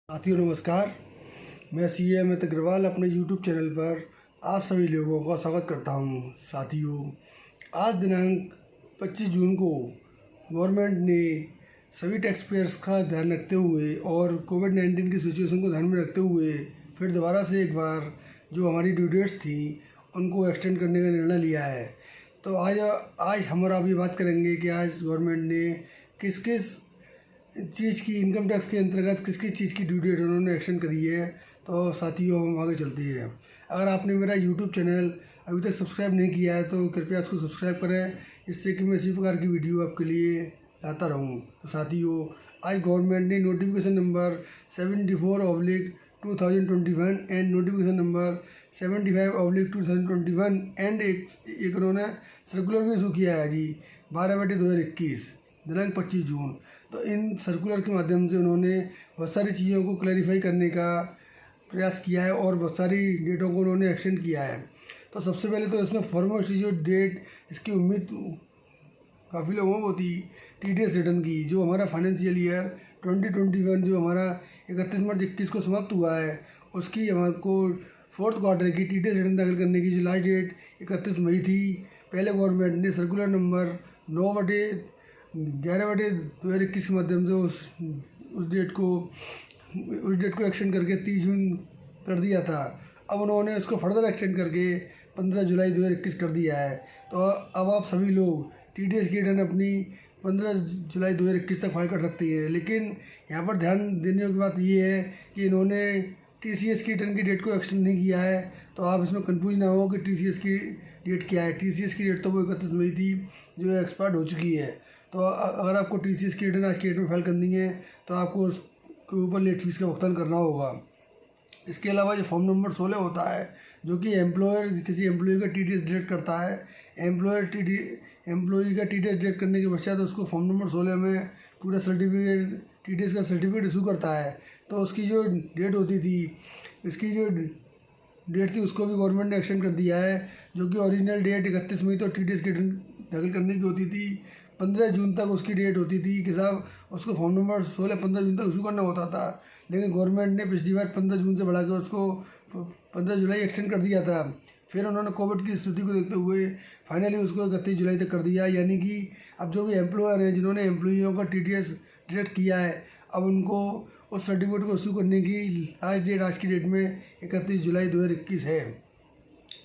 साथियों नमस्कार। मैं सीए अमित अग्रवाल अपने यूट्यूब चैनल पर आप सभी लोगों का स्वागत करता हूं। साथियों, आज दिनांक 25 जून को गवर्नमेंट ने सभी टैक्स पेयर्स का ध्यान रखते हुए और कोविड-19 की सिचुएशन को ध्यान में रखते हुए फिर दोबारा से एक बार जो हमारी ड्यू डेट्स थी उनको एक्सटेंड करने का निर्णय लिया है। तो आज हम और आप ये बात करेंगे कि आज गवर्नमेंट ने किस किस चीज़ की इनकम टैक्स के अंतर्गत किस किस चीज़ की ड्यू डेट उन्होंने एक्सटेंड करी है। तो साथियों, हम आगे चलते हैं। अगर आपने मेरा यूट्यूब चैनल अभी तक सब्सक्राइब नहीं किया है तो कृपया उसको सब्सक्राइब करें, जिससे कि मैं इसी प्रकार की वीडियो आपके लिए लाता रहूं। तो साथियों, आज गवर्नमेंट ने notification number 74/2021 and notification number 75/2021 and एक उन्होंने सर्कुलर भी इशू किया है जी 12/2021 दिनांक 25 जून। तो इन सर्कुलर के माध्यम से उन्होंने बहुत सारी चीज़ों को क्लैरिफाई करने का प्रयास किया है और बहुत सारी डेटों को उन्होंने एक्सटेंड किया है। तो सबसे पहले तो इसमें फॉरमोस्ट जो डेट इसकी उम्मीद काफ़ी लोगों को थी टीडीएस रिटर्न की, जो हमारा फाइनेंशियल ईयर 2021 जो हमारा 31 मार्च 2021 को समाप्त हुआ है, उसकी हमको फोर्थ क्वार्टर की टीडीएस रिटर्न दाखिल करने की जो लास्ट डेट 31 मई थी। पहले गवर्नमेंट ने सर्कुलर नंबर 9/11/2021 के माध्यम से उस डेट को एक्सटेंड करके 30 जून कर दिया था। अब उन्होंने उसको फर्दर एक्सटेंड करके 15 जुलाई 2021 कर दिया है। तो अब आप सभी लोग टीडीएस की रिटर्न अपनी 15 जुलाई 2021 तक फाइल कर सकती है। लेकिन यहाँ पर ध्यान देने की बात ये है कि इन्होंने टीसीएस की रिटर्न की डेट को एक्सटेंड नहीं किया है। तो आप इसमें कंफ्यूज ना हो कि टीसीएस की डेट क्या है। टीसीएस की डेट तो वो 31 मई थी, जो एक्सपायर्ड हो चुकी है। तो अगर आपको टीसीएस की रिटर्न आज की डेट में फाइल करनी है तो आपको उसके ऊपर लेट फीस का भुगतान करना होगा। इसके अलावा जो फॉर्म नंबर 16 होता है, जो कि एम्प्लॉयर किसी एम्प्लॉय का टीडीएस डिडक्ट करता है। एम्प्लॉय का टीडीएस डिडक्ट करने के पश्चात उसको फॉर्म नंबर 16 में पूरा सर्टिफिकेट टीडीएस का सर्टिफिकेट इशू करता है। तो उसकी जो डेट होती थी, इसकी जो डेट थी उसको भी गवर्नमेंट ने एक्सटेंड कर दिया है, जो कि ओरिजिनल डेट 31 मई तो टीडीएस की रिटर्न दाखिल करने की होती थी। 15 जून तक उसकी डेट होती थी कि साहब उसको फॉर्म नंबर 16 15 जून तक इशू करना होता था। लेकिन गवर्नमेंट ने पिछली बार 15 जून से बढ़ा के उसको 15 जुलाई एक्सटेंड कर दिया था। फिर उन्होंने कोविड की स्थिति को देखते हुए फाइनली उसको 31 जुलाई तक कर दिया। यानी कि अब जो भी एम्प्लॉयर हैं जिन्होंने एम्प्लॉइयों का टीडीएस डिडक्ट किया है, अब उनको उस सर्टिफिकेट को इशू करने की लास्ट डेट आज की डेट में 31 जुलाई 2021 है।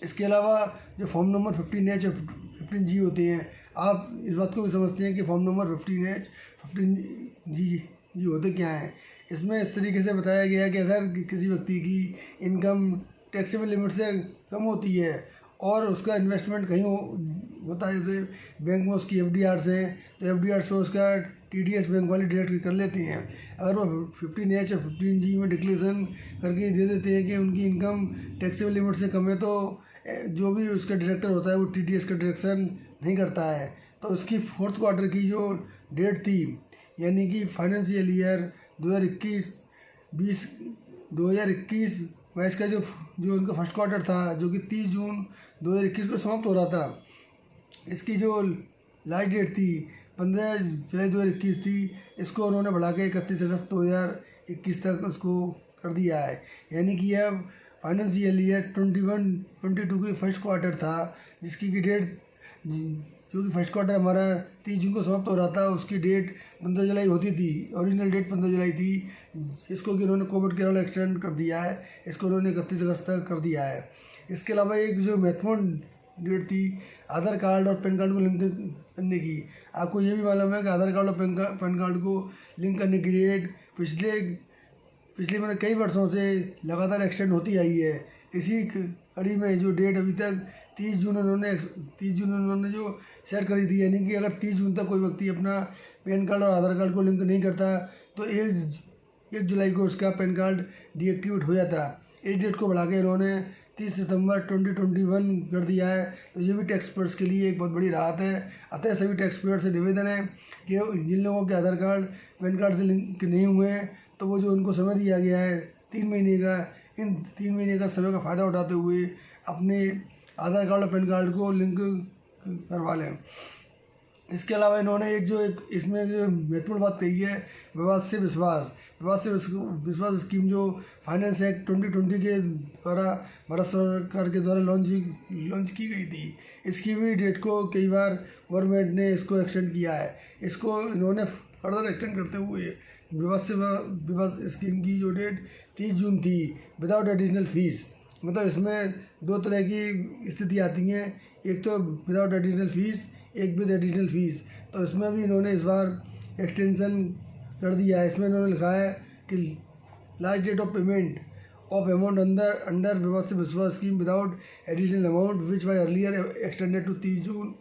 इसके अलावा जो फॉर्म नंबर 15H और 15G होते हैं, आप इस बात को भी समझते हैं कि फॉर्म नंबर 15H 15G होते क्या हैं। इसमें इस तरीके से बताया गया है कि अगर किसी व्यक्ति की इनकम टैक्सेबल लिमिट से कम होती है और उसका इन्वेस्टमेंट कहीं होता है, जैसे बैंक में उसकी एफडीआर्स हैं, तो एफडीआर्स पे उसका टीडीएस बैंक वाले डिडक्ट कर लेते हैं। अगर वो 15H और 15G में डिक्लेरेशन करके दे देते हैं कि उनकी इनकम टैक्सेबल लिमिट से कम है, तो जो भी उसका डायरेक्टर होता है वो टीडीएस का डिडक्शन नहीं करता है। तो उसकी फोर्थ क्वार्टर की जो डेट थी, यानी कि फाइनेंशियल ईयर 2021-22 का जो उनका फर्स्ट क्वार्टर था, जो कि 30 जून 2021 को समाप्त हो रहा था, इसकी जो लास्ट डेट थी 15 जुलाई 2021 थी। इसको उन्होंने बढ़ा के 31 अगस्त 2021 तक उसको कर दिया है। यानी कि अब फाइनेंशियल ईयर 21-22 की फर्स्ट क्वार्टर था, जिसकी की डेट जो कि फर्स्ट क्वार्टर हमारा 30 जून को समाप्त हो रहा था, उसकी डेट 15 जुलाई होती थी। ओरिजिनल डेट 15 जुलाई थी। इसको कि उन्होंने कोविड के दौरान एक्सटेंड कर दिया है, इसको उन्होंने 31 अगस्त तक कर दिया है। इसके अलावा एक जो महत्वपूर्ण डेट थी आधार कार्ड और पैन कार्ड को लिंक करने की। आपको ये भी मालूम है कि आधार कार्ड और पैन कार्ड को लिंक करने की डेट पिछले मतलब कई वर्षों से लगातार एक्सटेंड होती आई है। इसी कड़ी में जो डेट अभी तक 30 जून उन्होंने जो सेट करी थी, यानी कि अगर 30 जून तक कोई व्यक्ति अपना पैन कार्ड और आधार कार्ड को लिंक नहीं करता तो 1 जुलाई को उसका पैन कार्ड डीएक्टिवेट हो जाता। इस डेट को बढ़ा के इन्होंने 30 सितंबर 2021 कर दिया है। तो ये भी टैक्स पेयर्स के लिए एक बहुत बड़ी राहत है। अतः सभी टैक्स पेयर्स से निवेदन है कि जिन लोगों के आधार कार्ड पैन कार्ड से लिंक नहीं हुए हैं, तो वो जो उनको समय दिया गया है 3 महीने का, इन 3 महीने का समय का फ़ायदा उठाते हुए अपने आधार कार्ड और पैन कार्ड को लिंक करवा लें। इसके अलावा इन्होंने इसमें जो महत्वपूर्ण बात कही है, विवाद से विश्वास। विश्वास स्कीम जो फाइनेंस एक्ट 2020 के द्वारा भारत सरकार के द्वारा लॉन्च की गई थी, इसकी भी डेट को कई बार गवर्नमेंट ने इसको एक्सटेंड किया है। इसको इन्होंने फर्दर एक्सटेंड करते हुए विवाद स्कीम की जो डेट 30 जून थी विदाउट एडिशनल फीस, मतलब इसमें दो तरह की स्थिति आती हैं, एक तो विदाउट एडिशनल फीस, एक विद एडिशनल फीस। तो इसमें भी इन्होंने इस बार एक्सटेंशन कर दिया है। इसमें इन्होंने लिखा है कि last date of payment of amount under Vishwas scheme without additional amount which was earlier extended to 30 June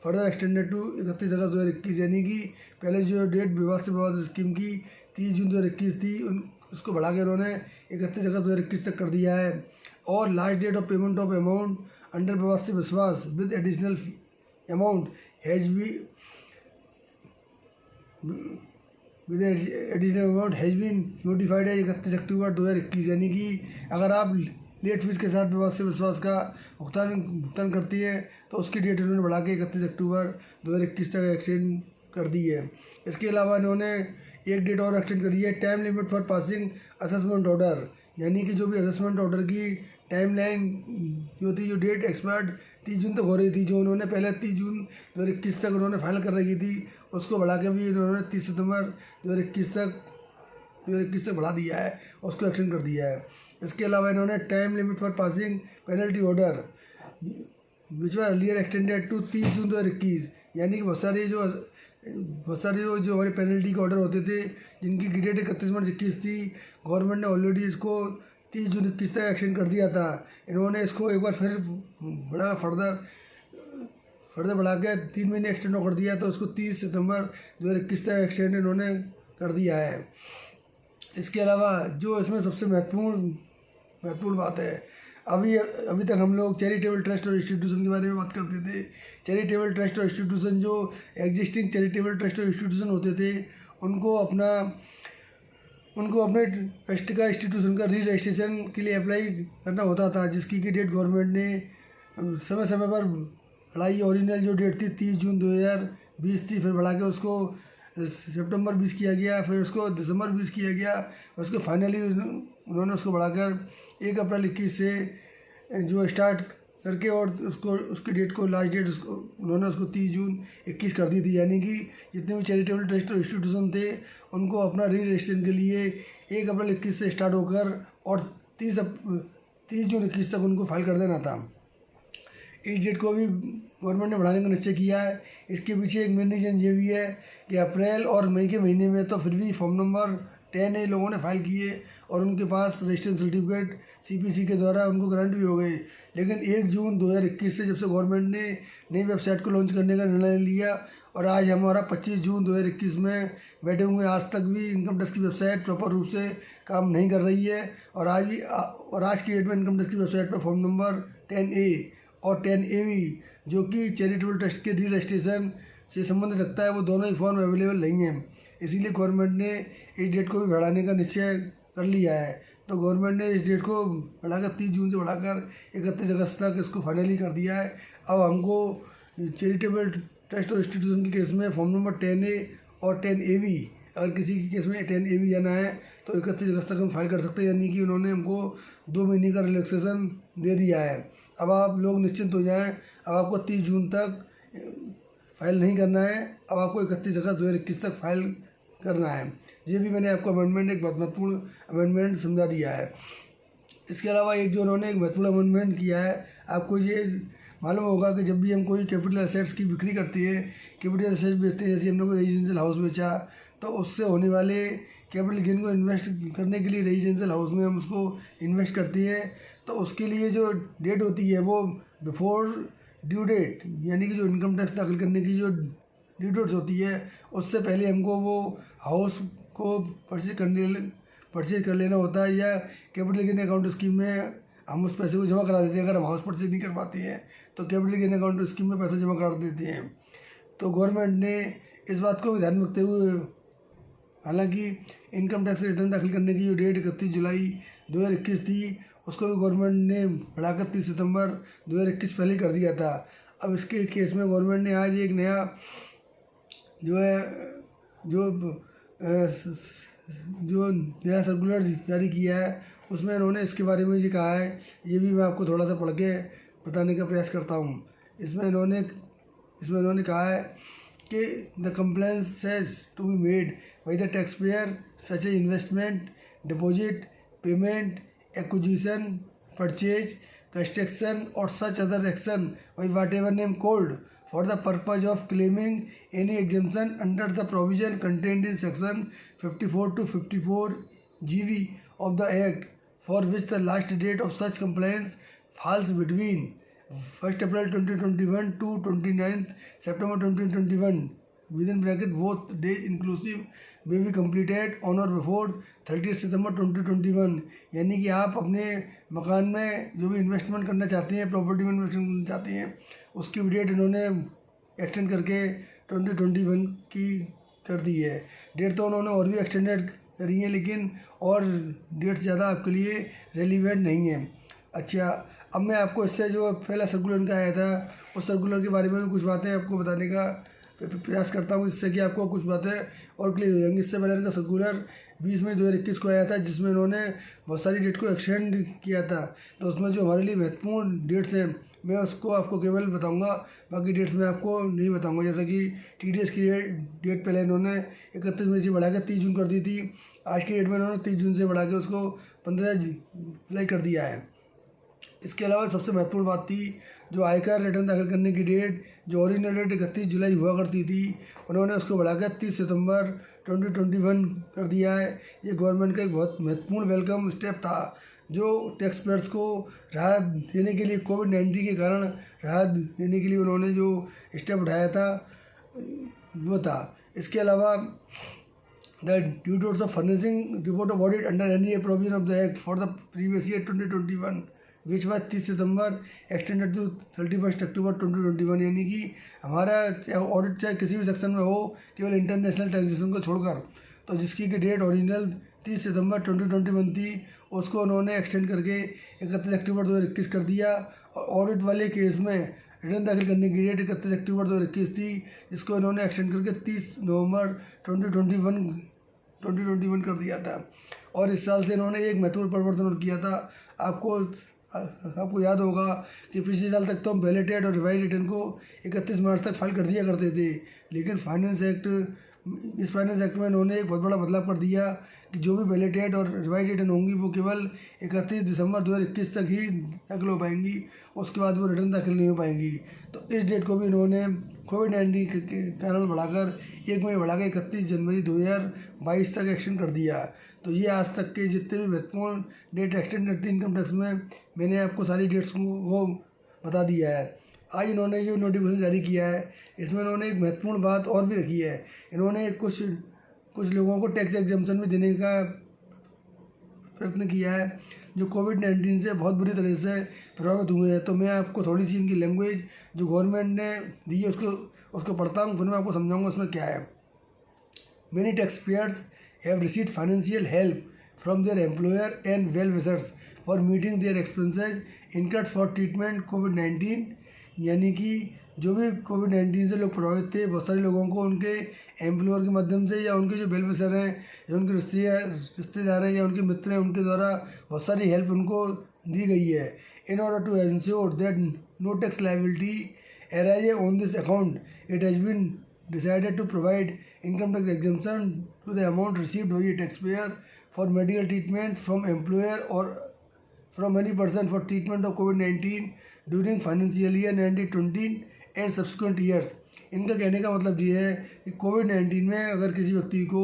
further extended to 31 August 2021, यानी कि पहले जो डेट विवाद स्कीम की 30 जून 2021 थी उसको बढ़ा के उन्होंने 31 अगस्त 2021 तक कर दिया है। और last date of payment of amount under Vishwas with additional amount has been notified है 31 अक्टूबर 2021, यानी कि अगर आप लेट फीस के साथ विश्वास का भुगतान करती है तो उसकी डेट इन्होंने बढ़ा के 31 अक्टूबर 2021 तक एक्सटेंड कर दी है। इसके अलावा इन्होंने एक डेट और एक्सटेंड करी है, time limit for passing assessment order, यानी कि जो भी असेसमेंट ऑर्डर की टाइम लाइन जो थी, जो डेट एक्सपायर्ड 30 जून तक हो रही थी, जो उन्होंने पहले 30 जून 2021 तक उन्होंने फाइल कर रखी थी, उसको बढ़ा के भी इन्होंने 30 सितंबर 2021 तक बढ़ा दिया है, उसको एक्सटेंड कर दिया है। इसके अलावा इन्होंने time limit for passing penalty order which was earlier extended to 30 June 2021, यानी कि बहुत सारे जो हमारे पेनल्टी के ऑर्डर होते थे जिनकी डेट 31 मार्च 2021 थी, गवर्नमेंट ने ऑलरेडी इसको 30 जून 2021 तक एक्सटेंड कर दिया था। इन्होंने इसको एक बार फिर फर्दर बढ़ा के 3 महीने एक्सटेंड कर दिया, तो उसको 30 सितंबर 2021 तक एक्सटेंड इन्होंने कर दिया है। इसके अलावा जो इसमें सबसे महत्वपूर्ण बात है, अभी तक हम लोग चैरिटेबल ट्रस्ट और इंस्टीट्यूशन के बारे में बात करते थे। चैरिटेबल ट्रस्ट और इंस्टीट्यूशन, जो एग्जिस्टिंग चैरिटेबल ट्रस्ट और इंस्टीट्यूशन होते थे, उनको अपने ट्रस्ट का इंस्टीट्यूशन का री रजिस्ट्रेशन के लिए अप्लाई करना होता था, जिसकी की डेट गवर्नमेंट ने समय पर बढ़ाई। ओरिजिनल जो डेट थी 30 जून 2020 थी, फिर बढ़ा के उसको सितंबर 20 किया गया, फिर उसको दिसंबर 20 किया गया, उसको फाइनली उन्होंने उसको बढ़ाकर 1 अप्रैल 21 से जो स्टार्ट करके और उसकी डेट को लास्ट डेट उन्होंने उसको 30 जून 21 कर दी थी, यानी कि जितने भी चैरिटेबल ट्रस्ट और इंस्टीट्यूशन थे उनको अपना री रजिस्ट्रेशन के लिए 1 अप्रैल 21 से स्टार्ट होकर और 30 जून 21 तक उनको फाइल कर देना था। इस डेट को भी गवर्नमेंट ने बढ़ाने का निश्चय किया है। इसके पीछे एक मेन रीज़न ये भी है कि अप्रैल और मई के महीने में तो फिर भी फॉर्म नंबर 10A लोगों ने फाइल किए और उनके पास रजिस्ट्रेशन सर्टिफिकेट CPC के द्वारा उनको ग्रांट भी हो गए, लेकिन 1 जून 2021 से जब से गवर्नमेंट ने नई वेबसाइट को लॉन्च करने का निर्णय लिया और आज हमारा 25 जून 2021 में बैठे हुए, आज तक भी इनकम टैक्स की वेबसाइट प्रॉपर रूप से काम नहीं कर रही है। और आज की डेट में इनकम टैक्स की वेबसाइट पर फॉर्म नंबर 10A और 10AB जो कि चैरिटेबल ट्रस्ट के री रजिस्ट्रेशन से संबंध रखता है, वो दोनों ही फॉर्म अवेलेबल नहीं हैं। इसीलिए गवर्नमेंट ने इस डेट को भी बढ़ाने का निश्चय कर लिया है। तो गवर्नमेंट ने इस डेट को बढ़ाकर 30 जून से बढ़ाकर 31 अगस्त तक इसको फाइनली कर दिया है। अब हमको चैरिटेबल ट्रस्ट और इंस्टीट्यूशन के केस में फॉर्म नंबर 10A और 10AB, अगर किसी के केस में 10AB जाना है तो 31 अगस्त तक हम फाइल कर सकते हैं, यानी कि उन्होंने हमको 2 महीने का रिलैक्सेशन दे दिया है। अब आप लोग निश्चिंत हो जाएं, अब आपको 30 जून तक फाइल नहीं करना है, अब आपको 31 अगस्त 2021 तक फाइल करना है। ये भी मैंने आपको अमेंडमेंट, एक बहुत महत्वपूर्ण अमेंडमेंट समझा दिया है। इसके अलावा एक जो उन्होंने एक महत्वपूर्ण अमेंडमेंट किया है, आपको ये मालूम होगा कि जब भी हम कोई कैपिटल एसेट्स की बिक्री करते हैं, कैपिटल एसेट्स बेचते हैं, जैसे हमने कोई रेजिडेंशियल हाउस बेचा, तो उससे होने वाले कैपिटल गेन को इन्वेस्ट करने के लिए रेजिडेंशियल हाउस में हम उसको इन्वेस्ट करते हैं, तो उसके लिए जो डेट होती है वो बिफोर ड्यू डेट, यानी कि जो इनकम टैक्स दाखिल करने की जो ड्यू डेट्स होती है, उससे पहले हमको वो हाउस को परचेज कर लेना होता है, या कैपिटल गेन अकाउंट स्कीम में हम उस पैसे को जमा करा देते हैं। अगर हम हाउस परचेज नहीं कर पाते हैं तो कैपिटल गेन अकाउंट स्कीम में पैसा जमा करा देते हैं। तो गवर्नमेंट ने इस बात को भी ध्यान में रखते हुए, हालांकि इनकम टैक्स रिटर्न दाखिल करने की जो डेट 31 जुलाई 2021 थी, उसको भी गवर्नमेंट ने बढ़ाकर 30 सितंबर 2021 पहले कर दिया था। अब इसके केस में गवर्नमेंट ने आज एक नया जो जो नया सर्कुलर जारी किया है उसमें इन्होंने इसके बारे में ये कहा है, ये भी मैं आपको थोड़ा सा पढ़ के बताने का प्रयास करता हूँ। इसमें इन्होंने कहा है कि the compliances to be made by the tax payer such a investment, deposit, payment, acquisition, purchase, construction और such other action by whatever name called for the purpose of claiming any exemption under the provision contained in section 54 to 54 GV of the Act, for which the last date of such compliance falls between 1st April 2021 to 29th September 2021 within bracket both days inclusive may be completed on or before 30 सितंबर 2021। यानी कि आप अपने मकान में जो भी investment करना चाहते हैं, प्रॉपर्टी में इन्वेस्टमेंट करना चाहते हैं, उसकी डेट इन्होंने एक्सटेंड करके 2021 की कर दी है। डेट तो उन्होंने और भी एक्सटेंडेड करी है, लेकिन और डेट ज़्यादा आपके लिए रेलिवेंट नहीं है। अच्छा, अब मैं आपको इससे जो पहला सर्कुलर इनका आया था उस सर्कुलर के बारे में भी कुछ बातें आपको बताने का प्रयास करता हूँ, जिससे कि आपको कुछ बातें और क्लियर हो जाएंगी। इससे पहले इनका सर्कुलर 20 मई 2021 को आया था, जिसमें इन्होंने बहुत सारी डेट को एक्सटेंड किया था। तो उसमें जो हमारे लिए महत्वपूर्ण डेट्स हैं मैं उसको आपको केवल बताऊंगा, बाकी डेट्स मैं आपको नहीं बताऊंगा। जैसा कि TDS की डेट पहले इन्होंने 31 मई से बढ़ा के 30 जून कर दी थी। आज की डेट में इन्होंने 30 जून से बढ़ा के उसको 15 जुलाई कर दिया है। इसके अलावा सबसे महत्वपूर्ण बात थी जो आयकर रिटर्न दाखिल करने की डेट, जो ओरिजिनल डेट 31 जुलाई हुआ करती थी, उन्होंने उसको बढ़ाकर 30 सितंबर 2021 कर दिया है। ये गवर्नमेंट का एक बहुत महत्वपूर्ण वेलकम स्टेप था, जो टैक्स पेयर्स को राहत देने के लिए, कोविड-19 के कारण राहत देने के लिए उन्होंने जो स्टेप उठाया था वो था। इसके अलावा the due dates of furnishing report of audit under any provision of the act for the previous year 2021 which was 30 September extended to 31 October 2021। यानी कि हमारा ऑडिट चाहे किसी भी सेक्शन में हो, केवल इंटरनेशनल टैक्सेशन को छोड़कर, तो जिसकी की डेट ओरिजिनल 30 सितंबर 2021 थी, उसको उन्होंने एक्सटेंड करके 31 अक्टूबर 2021 कर दिया। और ऑडिट वाले केस में रिटर्न दाखिल करने की डेट 31 अक्टूबर 2021 थी, जिसको इन्होंने एक्सटेंड करके 30 नवंबर 2021 कर दिया था। और इस साल से इन्होंने एक महत्वपूर्ण परिवर्तन और किया था। आपको याद होगा कि पिछले साल तक तो हम वैलिडेटेड और रिवाइज रिटर्न को 31 मार्च तक फाइल कर दिया करते थे, लेकिन इस फाइनेंस एक्ट में इन्होंने एक बहुत बड़ा बदलाव कर दिया कि जो भी वैलिडेटेड और रिवाइज रिटर्न होंगी वो केवल 31 दिसंबर 2021 तक ही दाखिल हो पाएंगी, उसके बाद वो रिटर्न दाखिल नहीं हो पाएंगी। तो इस डेट को भी इन्होंने कोविड-19 के कारण बढ़ाकर 1 महीने बढ़ाकर 31 जनवरी 2022 तक एक्सटेंड कर दिया। तो ये आज तक के जितने भी महत्वपूर्ण डेट एक्सटेंड थी इनकम टैक्स में, मैंने आपको सारी डेट्स को बता दिया है। आज इन्होंने जो नोटिफिकेशन जारी किया है, इसमें इन्होंने एक महत्वपूर्ण बात और भी रखी है। इन्होंने कुछ लोगों को टैक्स एग्जम्पशन भी देने का प्रयत्न किया है, जो कोविड-19 से बहुत बुरी तरह से प्रभावित हुए हैं। तो मैं आपको थोड़ी सी इनकी लैंग्वेज जो गवर्नमेंट ने दी है उसको पढ़ता हूँ, फिर मैं आपको समझाऊँगा उसमें क्या है। Many tax payers have received financial help from their employer and well-wishers for meeting their expenses incurred for treatment COVID-19। यानी कि जो भी कोविड-19 से लोग प्रभावित थे, बहुत सारे लोगों को उनके एम्प्लॉयर के माध्यम से या उनके जो वेल विशर हैं या उनके रिश्तेदार हैं या उनके मित्र हैं, उनके द्वारा बहुत सारी हेल्प उनको दी गई है। In order to ensure that no tax liability arise on this account, it has been decided to provide income tax exemption to the amount received by a taxpayer for medical treatment from employer or from any person for treatment of COVID-19 during financial year 2020 and subsequent years। इनका कहने का मतलब ये है कि कोविड-19 में अगर किसी व्यक्ति को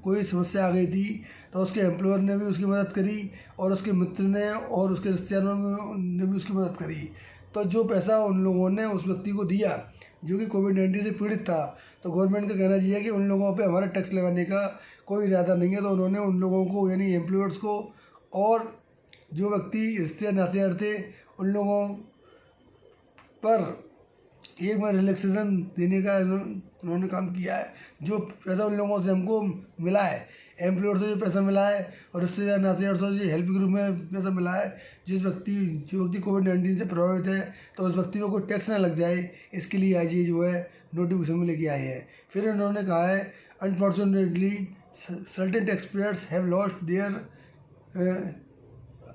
कोई समस्या आ गई थी तो उसके एम्प्लॉयर ने भी उसकी मदद करी और उसके मित्र ने और उसके रिश्तेदारों ने भी उसकी मदद करी। तो जो पैसा उन लोगों ने उस व्यक्ति को दिया जो कि कोविड-19 से पीड़ित था, तो गवर्नमेंट का कहना ये है कि उन लोगों पे हमारा टैक्स लगाने का कोई इरादा नहीं है। तो उन्होंने उन लोगों को यानी एम्प्लॉयर्स को और जो व्यक्ति रिश्तेदार नातेदार थे उन लोगों पर एक बार रिलैक्सेशन देने का उन्होंने काम किया है। जो पैसा उन लोगों से हमको मिला है, एम्प्लॉयर से जो पैसा मिला है और रिश्तेदार नातेदार से जो हेल्प ग्रुप में पैसा मिला है, जो व्यक्ति कोविड-19 से प्रभावित है, तो उस व्यक्ति को कोई टैक्स ना लग जाए, इसके लिए आज ये जो है नोटिफिकेशन में लेके आए हैं। फिर उन्होंने कहा है unfortunately certain taxpayers have lost their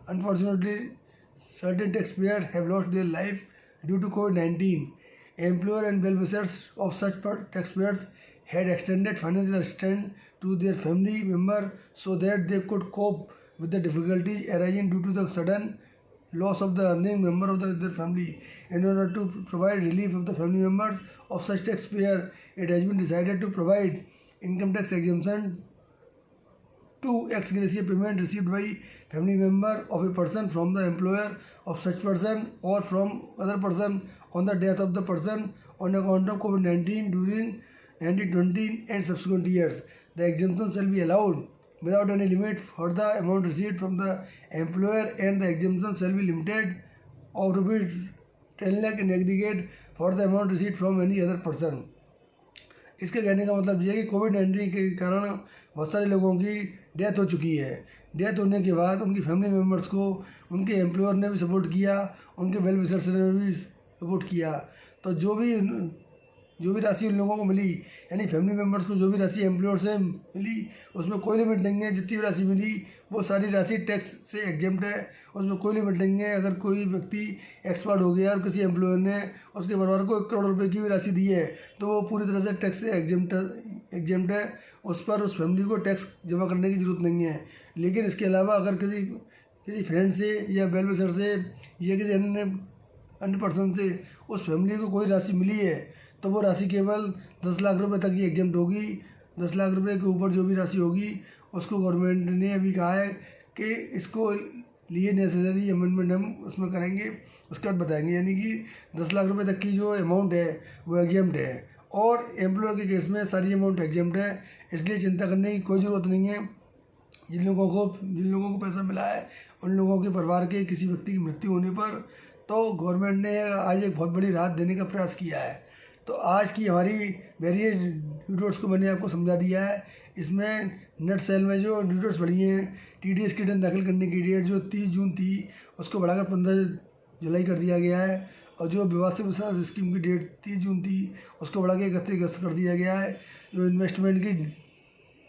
unfortunately certain taxpayers have lost their life due to COVID-19. Employer and well-wishers of such taxpayers had extended financial assistance to their family member so that they could cope with the difficulties arising due to the sudden loss of the earning member of their family. In order to provide relief of the family members of such taxpayer, it has been decided to provide income tax exemption to ex gratia payment received by family member of a person from the employer of such person or from other person on the death of the person on account of COVID-19 during 2020 and subsequent years. The exemption shall be allowed without any limit for the amount received from the employer, and the exemption shall be limited of rupees 10 lakh in aggregate for the amount received from any other person. इसके कहने का मतलब ये है कि कोविड-19 के कारण बहुत सारे लोगों की डेथ हो चुकी है। डेथ होने के बाद उनकी फैमिली मेम्बर्स को उनके एम्प्लॉयर ने भी सपोर्ट किया, उनके वेल विशर्स ने भी सपोर्ट किया। तो जो भी राशि उन लोगों को मिली, यानी फैमिली मेम्बर्स को जो भी राशि एम्प्लॉयर से मिली, उसमें कोई लिमिट नहीं है। जितनी भी राशि मिली वो सारी राशि टैक्स से एग्जेम्प्ट है, उसमें कोई लिमिट नहीं है। अगर कोई व्यक्ति एक्सपायर हो गया और किसी एम्प्लॉयर ने उसके परिवार को 1 करोड़ रुपए की भी राशि दी है तो वो पूरी तरह से टैक्स से एग्जेम्प्ट है। उस पर उस फैमिली को टैक्स जमा करने की ज़रूरत नहीं है। लेकिन इसके अलावा अगर किसी फ्रेंड से या वेल विशर से या किसी अन्य पर्सन से उस फैमिली को कोई राशि मिली है तो वो राशि केवल 10 लाख रुपए तक ही एग्जेम्प्ट होगी। 10 लाख रुपए के ऊपर जो भी राशि होगी उसको गवर्नमेंट ने अभी कहा है कि इसको लिए नेसेसरी अमेंडमेंट हम उसमें करेंगे, उसके बाद बताएंगे। यानी कि 10 लाख रुपए तक की जो अमाउंट है वो एग्जेम्प्ट है और एम्प्लॉयर के केस में सारी अमाउंट एग्जेम्प्ट है, इसलिए चिंता करने की कोई ज़रूरत नहीं है। जिन लोगों को पैसा मिला है उन लोगों के परिवार के किसी व्यक्ति की मृत्यु होने पर तो गवर्नमेंट ने आज एक बहुत बड़ी राहत देने का प्रयास किया है। तो आज की हमारी वेरियस ड्यूटर्स को मैंने आपको समझा दिया है। इसमें नेट सेल में जो ड्यूटर्स बढ़ी हैं, TDS की रिटर्न दाखिल करने की डेट जो 30 जून थी उसको बढ़ाकर 15 जुलाई कर दिया गया है, और जो विवाद से विश्वास स्कीम की डेट 30 जून थी उसको बढ़ा के 31 अगस्त कर दिया गया है। जो इन्वेस्टमेंट की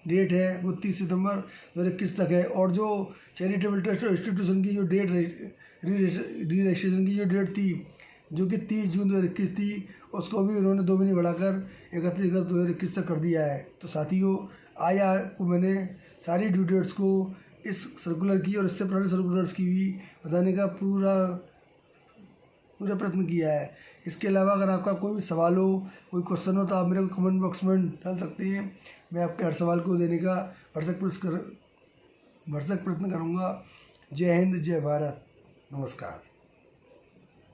डेट है वो 30 सितंबर 2021 तक है, और जो चैरिटेबल ट्रस्ट और इंस्टीट्यूशन की जो डेट री रजिस्ट्रेशन की जो डेट थी जो कि 30 जून 2021 थी उसको भी उन्होंने 2 महीने बढ़ाकर 31 अगस्त 2021 तक कर दिया है। तो साथियों, आज आपको मैंने सारी ड्यू डेट्स को इस सर्कुलर की और इससे पुराने सर्कुलर्स की भी बताने का पूरा प्रयत्न किया है। इसके अलावा अगर आपका कोई भी सवाल हो, कोई क्वेश्चन हो तो आप मेरे को कमेंट बॉक्स में डाल सकते हैं। मैं आपके हर सवाल को देने का भरसक प्रयत्न करूँगा। जय हिंद, जय भारत, नमस्कार।